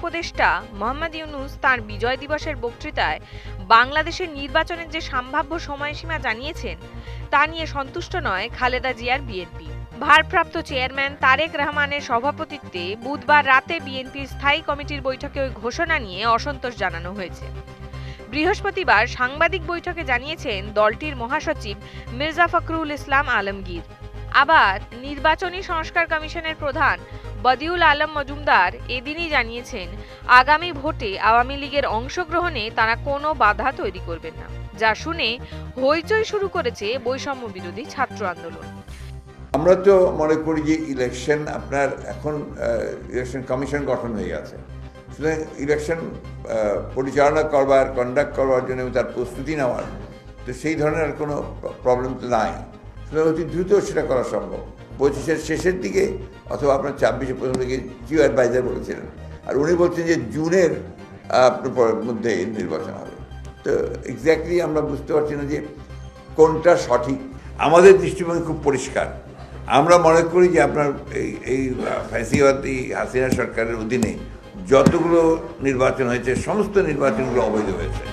উপদেষ্টা মোহাম্মদ ইউনূস তাঁর বিজয় দিবসের বক্তৃতায় বাংলাদেশের নির্বাচনের যে সম্ভাব্য সময়সীমা জানিয়েছেন তা নিয়ে সন্তুষ্ট নয় খালেদা জিয়ার বিএনপি। ভারপ্রাপ্ত চেয়ারম্যান তারেক রহমানের সভাপতিত্বে বুধবার রাতে বিএনপির স্থায়ী কমিটির বৈঠকে ওই ঘোষণা নিয়ে অসন্তোষ জানানো হয়েছে। বৃহস্পতিবার সাংবাদিক বৈঠকে জানিয়েছেন দলটির মহাসচিব মির্জা ফখরুল ইসলাম আলমগীর। আবার নির্বাচনী সংস্কার কমিশনের প্রধান বদিউল আলম মজুমদার এদিনই জানিয়েছেন আগামী ভোটে আওয়ামী লীগের অংশগ্রহণে তারা কোনো বাধা তৈরি করবেন না, যা শুনে হইচই শুরু করেছে বৈষম্য বিরোধী ছাত্র আন্দোলন। আমরা তো মনে করি যে ইলেকশন আপনার এখন ইলেকশন কমিশন গঠন হয়ে গেছে, সুতরাং ইলেকশন পরিচালনা করবার কন্ডাক্ট করবার জন্য তার প্রস্তুতি নেওয়ার তো সেই ধরনের আর কোনো প্রবলেম তো নাই। সুতরাং অতি দ্রুত সেটা করা সম্ভব। 25-এর শেষের দিকে অথবা আপনার 26-এর প্রথম দিকে চিফ অ্যাডভাইজার বলেছিলেন, আর উনি বলছেন যে জুনের মধ্যে নির্বাচন হবে। তো এক্স্যাক্টলি আমরা বুঝতে পারছি না যে কোনটা সঠিক। আমাদের দৃষ্টিভঙ্গি খুব পরিষ্কার। আমরা মনে করি যে আপনার এই ফ্যাসিবাদী হাসিনা সরকারের অধীনে যতগুলো নির্বাচন হয়েছে সমস্ত নির্বাচনগুলো অবৈধ হয়েছে।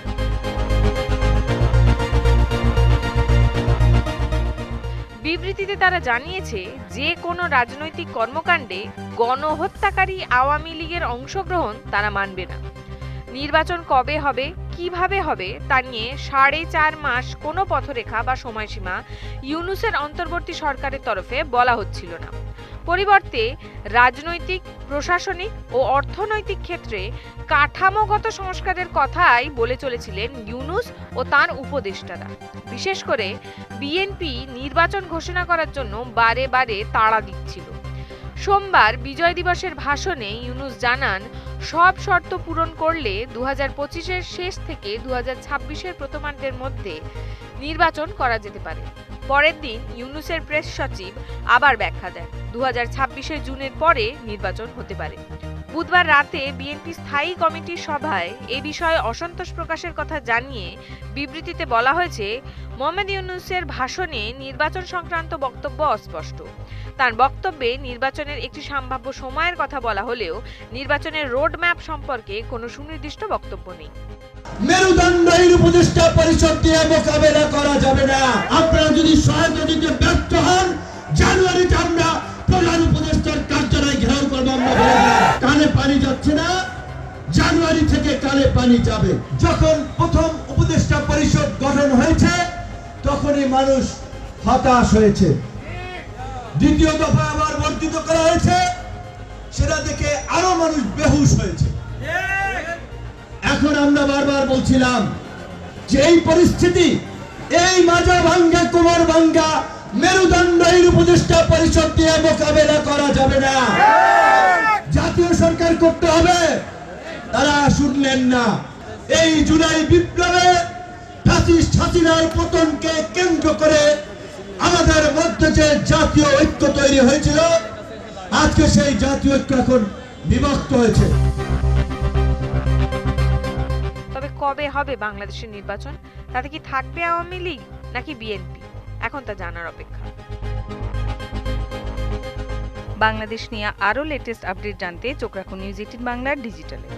বিবৃতিতে তারা জানিয়েছে যে কোনো রাজনৈতিক কর্মকাণ্ডে গণহত্যাকারী আওয়ামী লীগের অংশগ্রহণ তারা মানবে না। নির্বাচন কবে হবে, কিভাবে হবে তা নিয়ে 4.5 মাস কোনো পথরেখা বা সময়সীমা ইউনূসের অন্তর্বর্তী সরকারের তরফে বলা হচ্ছিল না। পরিবর্তে রাজনৈতিক, প্রশাসনিক ও অর্থনৈতিক ক্ষেত্রে কাঠামোগত সংস্কারের কথাই বলে চলেছিলেন ইউনূস ও তার উপদেষ্টারা। বিশেষ করে বিএনপি নির্বাচন ঘোষণা করার জন্য বারে বারে তাড়া দিচ্ছিল। সোমবার বিজয় দিবসের ভাষণে ইউনূস জানান সব শর্ত পূরণ করলে 2025-এর শেষ থেকে 2026-এর প্রথমার্ধের মধ্যে নির্বাচন করা যেতে পারে। পরের দিন ইউনূসের প্রেস সচিব আবার ব্যাখ্যা দেন 2026-এর জুনের পরে নির্বাচন হতে পারে। বুধবার রাতে বিএনপি স্থায়ী কমিটির সভায় এ বিষয়ে অসন্তোষ প্রকাশের কথা জানিয়ে বিবৃতিতে বলা হয়েছে, মোহাম্মদ ইউনূসের ভাষণে নির্বাচন সংক্রান্ত বক্তব্য অস্পষ্ট। তার বক্তব্যে নির্বাচনের একটি সম্ভাব্য সময়ের কথা বলা হলেও নির্বাচনের রোডম্যাপ সম্পর্কে কোনো সুনির্দিষ্ট বক্তব্য নেই। মেরুদণ্ডহীন উপদেষ্টা পরিষদ দিয়ে মোকাবেলা করা যাবে না। আপনারা যদি সহায়তা দিতে ব্যর্থ হন, জানুয়ারিতে আমরা প্রধান উপদেষ্টার কার্যালয় ঘেরাও করবো। আমরা কানে পানি যাচ্ছে না, জানুয়ারি থেকে কানে পানি যাবে। যখন প্রথম উপদেষ্টা পরিষদ গঠন হয়েছে তখনই মানুষ হতাশ হয়েছে। দ্বিতীয় দফা আবার বর্ধিত করা হয়েছে, সেটা দেখে আরো মানুষ বেহুশ হয়েছে। এখন আমরা বারবার বলছিলাম যে এই পরিস্থিতি, এই মাজা ভাঙ্গা কোমর ভাঙ্গা মেরুদণ্ডহীন উপদেষ্টা পরিষদ দিয়ে মোকাবেলা করা যাবে না, জাতীয় সরকার করতে হবে। তারা শুনলেন না। এই জুলাই বিপ্লবে ফ্যাসিস্ট হাসিনার পতনকে কেন্দ্র করে আমাদের মধ্যে যে জাতীয় ঐক্য তৈরি হয়েছিল, আজকে সেই জাতীয় ঐক্য এখন বিভক্ত হয়েছে। তবে কবে হবে বাংলাদেশের নির্বাচন? তাতে কি থাকবে আওয়ামী লীগ নাকি বিএনপি? এখন তা জানার অপেক্ষা। বাংলাদেশ নিয়ে আরো লেটেস্ট আপডেট জানতে চোখ রাখুন নিউজ 18 বাংলার ডিজিটালে।